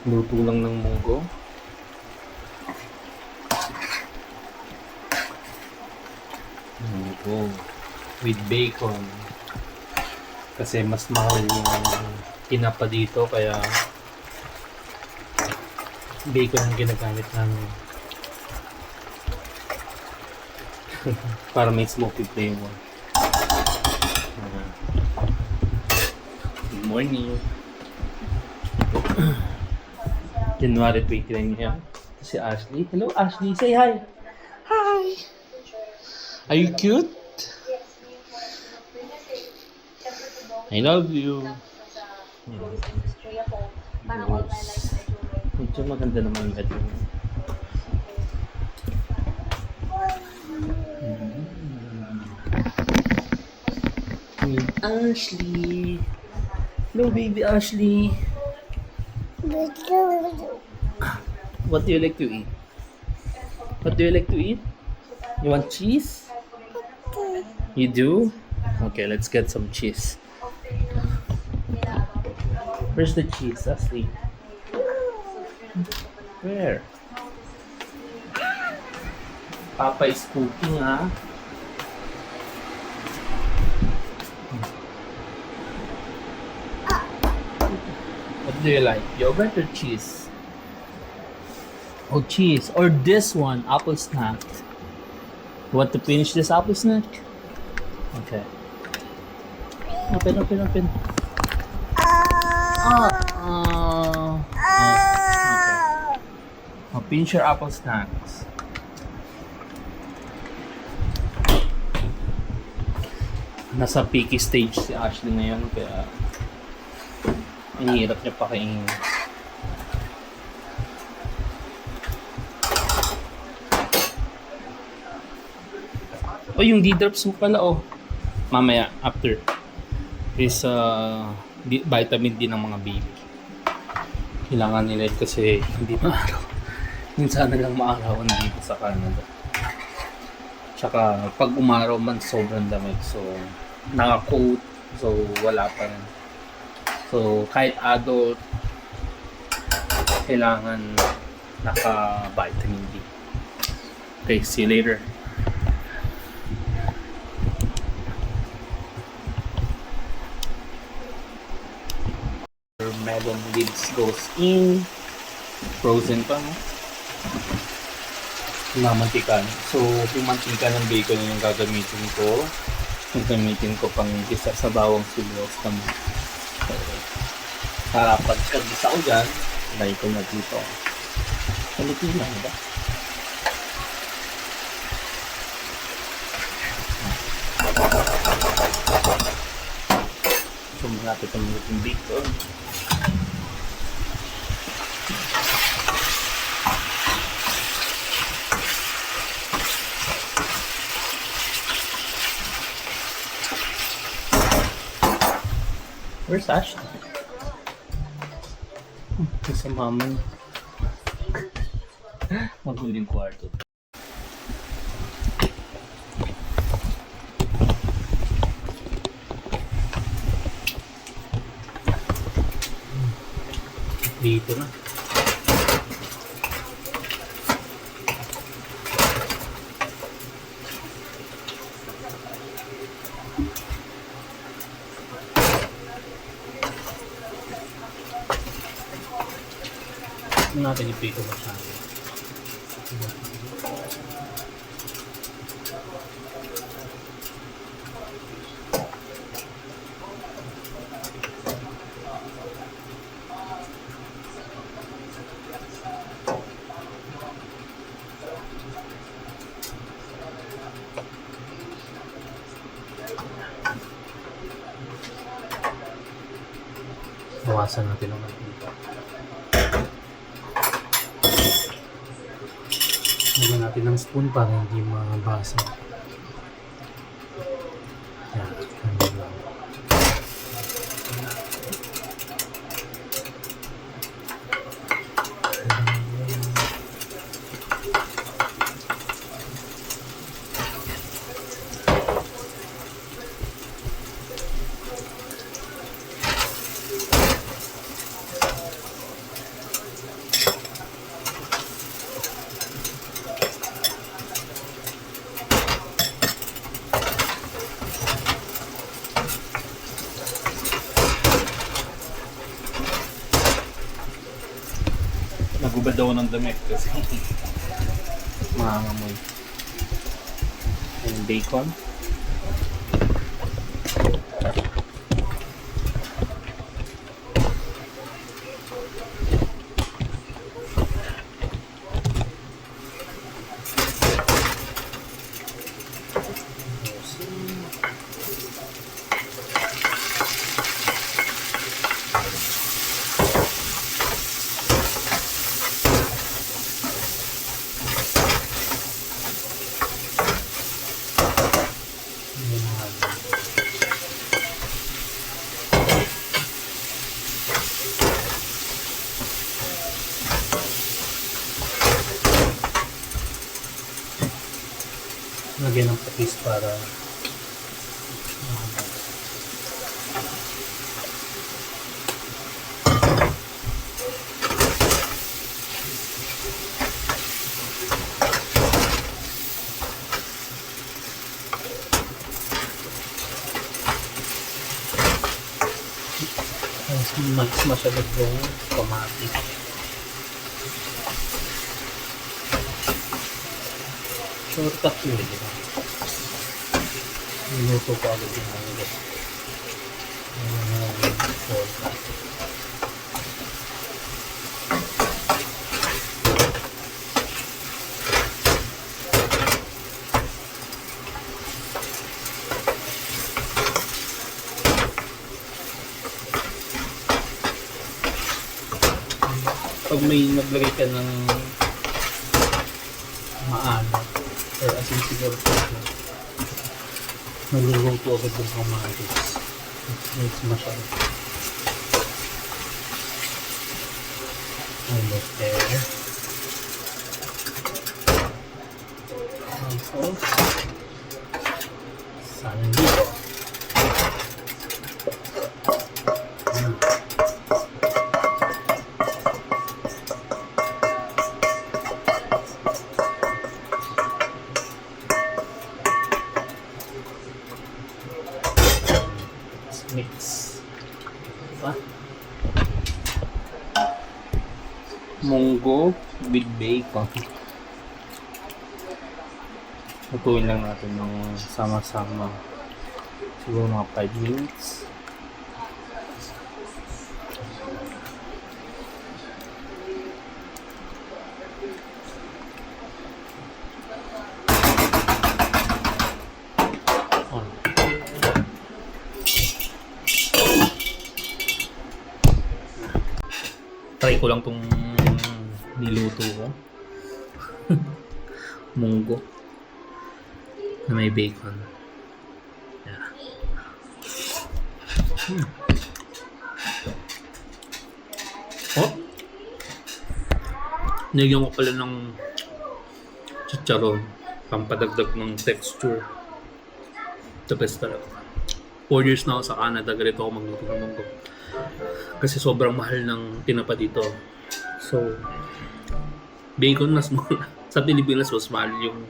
Luto lang ng munggo. Munggo with bacon. Kasi mas mahal yung tinapa dito kaya bacon ang ginagamit namin. Para may smoky flavor. Good morning. January 29 ngayon. Si Ashley. Hello Ashley, say hi. Hi. Are you cute? I love you. Yes. Medyo maganda naman ang bedroom. With Ashley. Hello baby Ashley. What do you like to eat? What do you like to eat? You want cheese? You do? Okay, let's get some cheese. Where's the cheese, Ashley? Where? Papa is cooking, huh? What do you like? Yogurt or cheese? Oh, cheese. Or this one, apple snack. You want to finish this apple snack? Okay. Open. Okay. Oh, finish your apple snacks. Nasa picky stage si Ashley ngayon kaya hinihirap niya pakainin. Oh, yung D-drops mo pala, oh. Mamaya, after. Is vitamin D ng mga baby. Kailangan nila kasi hindi maaraw. Minsan na lang maarawan dito sa Canada. Tsaka pag umaraw man sobrang lamig. So, naka-coat. So, wala pa rin. So, kahit adult, kailangan naka-vitamin D. Okay, see you later. Melon leaves goes in. Frozen pa, no? Mamantika. So, yung mantika ng bacon yung gagamitin ko. Gagamitin ko pang gisa sa bawang sibuyas naman. So, para pag-service ako dyan, lagay ko na dito. Kalitin lang ba? So, malapit ang luting bacon. Where's Ashley? Sa mama niya. Maghuling kwarto. Dito na. Natin ipito masyado. Bawasan natin ang dito. Lagyan natin ng spoon para hindi mabasa. Yan, ganyan lang. Nagubad daw ng damit kasi maangamoy. And bacon. Lagyan ng patis para mas masyadong yung tomate. Shortcut yun, di ba? Minuto ko agad yung mga shortcut. Pag may naglagay ka ng maalat or asin siguro po naluluto agad yung kamatis. It's masyado. Almost there. Tapos sandito. Mix. Diba? Munggo with bacon. Lutuin lang natin ng sama-sama. Siguro mga 5 minutes. Try ko lang tong niluto ko. Munggo na may bacon. Yeah. Oh? Nilagyan ko pala ng chicharon pampadagdag ng texture. The best talaga. 4 years na ako sa Canada, ganito ako magluto ng munggo. Kasi sobrang mahal ng tinapa dito. So, bacon mas mura. Sa Pilipinas, mas mahal yung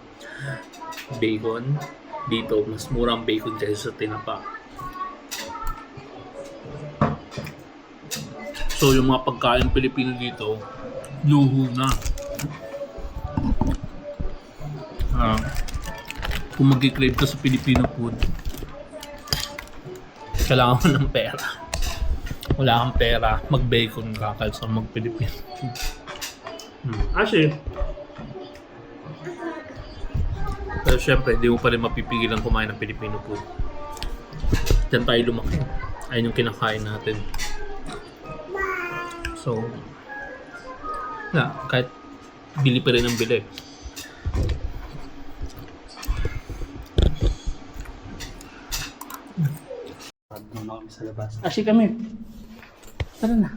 bacon. Dito, mas mura ang bacon kaysa sa tinapa. So, yung mga pagkain Pilipino dito, luho na. Kung mag-crave ka sa Filipino food, kailangan mo ng pera. Wala kang pera, mag-bacon ka kaysa mag-Pilipino. Actually, pero syempre, di mo pa rin mapipigilan kumain ng Filipino food. Diyan tayo lumaki. Ayun yung kinakain natin. So, kahit bili pa rin ang bili. Muna kami sa labas. Actually kami. Tara na.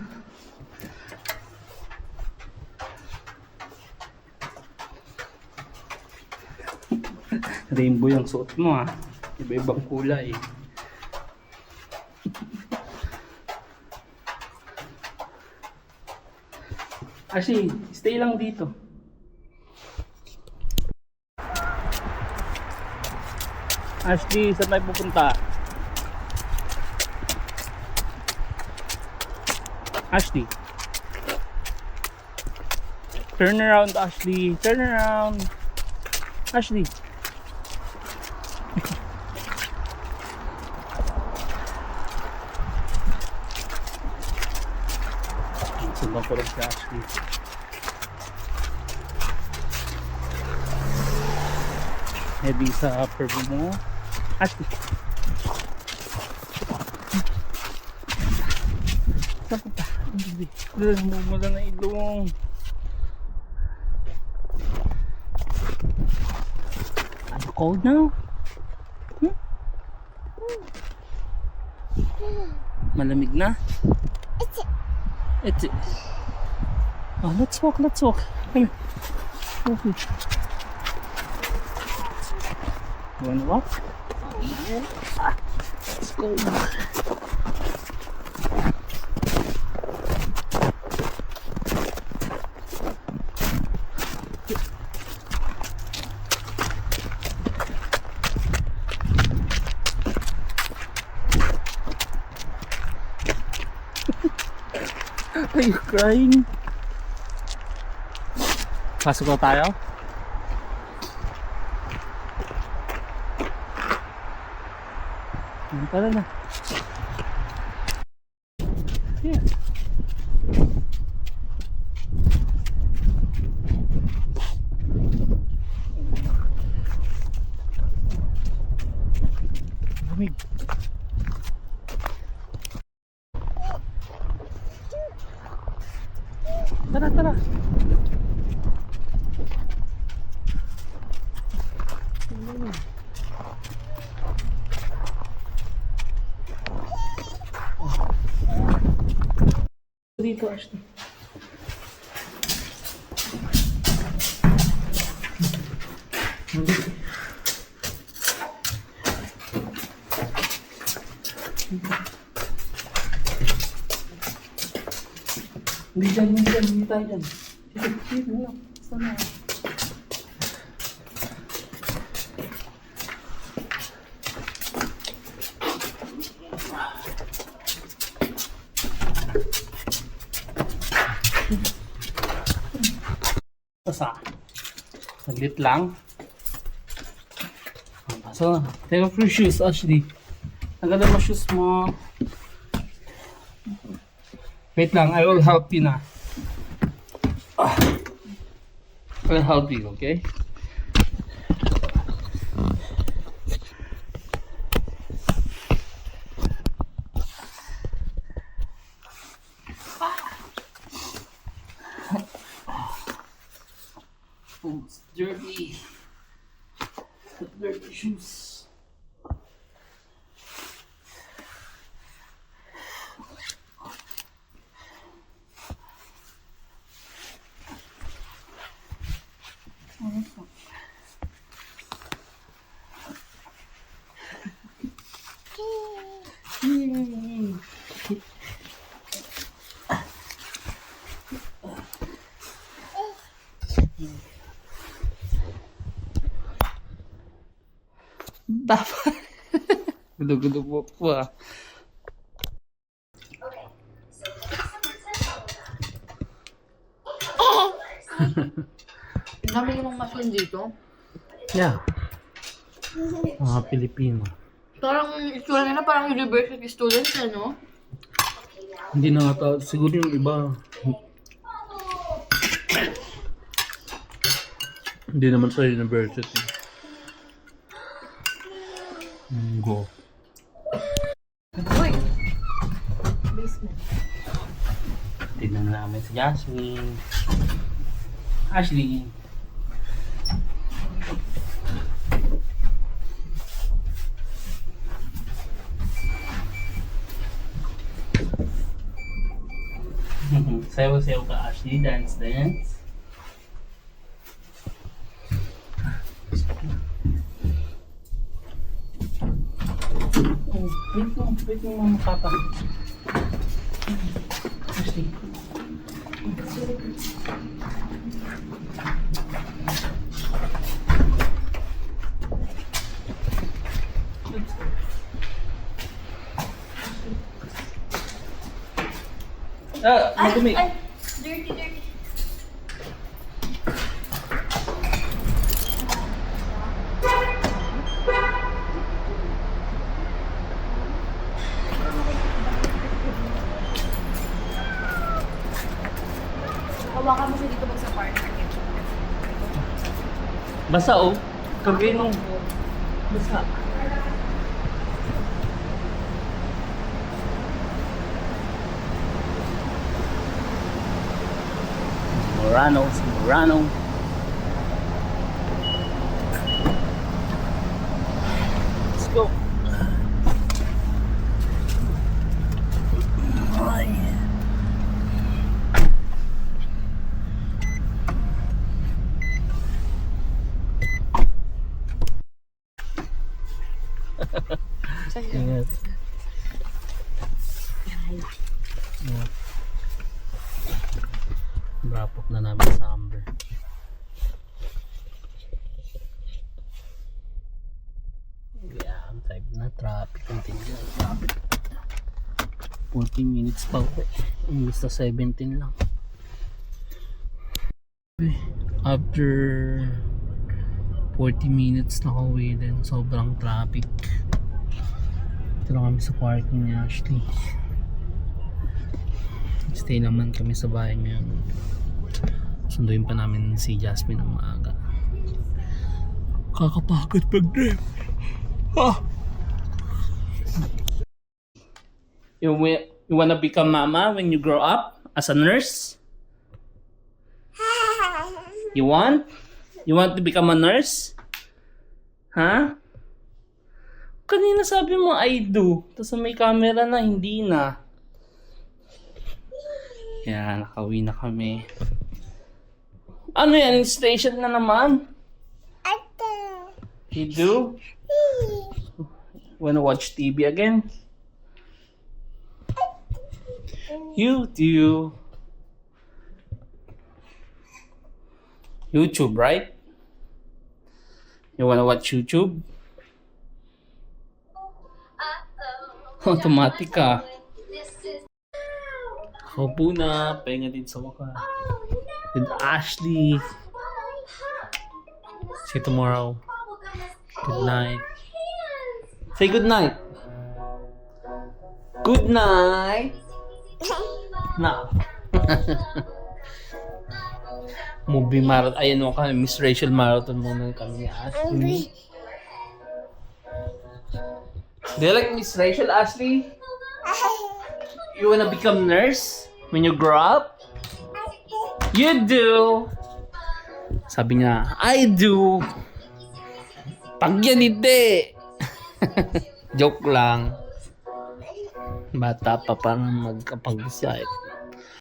Rainbow yung suot mo ha. Iba-ibang kulay. Actually, stay lang dito. Ashley, saan tayo pupunta? Ashley. Turn around, Ashley. Turn around. Ashley. Sundan ko lang si Ashley. Heavy sa perbo mo. Ashley. Saan ka pa? Mumula na ilong. Are you cold now? Malamig na? It's it. Oh, let's walk, let's walk. Come here. Walk with. You wanna walk? Let's go. Are you crying? Pasok na tayo? Tara na. Yeah. Lamig. Tara, tara. Dito, Ashley. Hindi tayo dyan. Dito, sana. Basa. Saglit lang. So, take off your shoes, Ashley. Tagalan mo shoes mo. Wait lang, I will help you na. I'll help you, okay? Oh, it's dirty. The dirty shoes. Dapat. Gulo-gulo po ah. Dami namang masin dito. Yeah. Mga Pilipino. Parang itsura nila parang university students, no? Hindi na ata. Siguro yung iba. Hindi naman sa university. Go. Uy! Basement. Tignan namin si Jasmine. Ashley. Sayaw-sayaw ka, Ashley. Dance, dance. Oh, wait mo mga papa. Ashley. Madumi. Ay! Dirty, dirty. Hawakan mo siya dito pag sa partner. Basa oh. Kagay mo. Basa. Murano. Let's go. Yes. Wrap up na namin sa Amber. Yeah, ang type na traffic. Continue traffic. 40 minutes pa uwi. Imbis na 17 lang. After 40 minutes na uwi din. Sobrang traffic. Ito lang kami sa parking ni Ashley. Stay naman kami sa bahay ngayon. Sunduin pa namin si Jasmine ng maaga. Kakapagod pag-drive. Ah! You wanna become mama when you grow up as a nurse? You want? You want to become a nurse? Huh? Kanina sabi mo I do. Tapos may camera na, hindi na. Yan, nakauwi na kami. Ano yan? Station na naman? You do? Wanna watch TV again? You do. YouTube, right? You wanna watch YouTube? Automatic ka. Kaupo na, pahinga din sa wakas. With Ashley. See you tomorrow. Good night. Say good night. Good night. Na. Movie marathon. Ayan mo kami, Miss Rachel Marathon muna kami ni Ashley. Do you like Miss Rachel, Ashley? You wanna become nurse when you grow up? You do. Sabi niya, I do. Pag yan hindi. Joke lang. Bata pa parang magkapag-decide.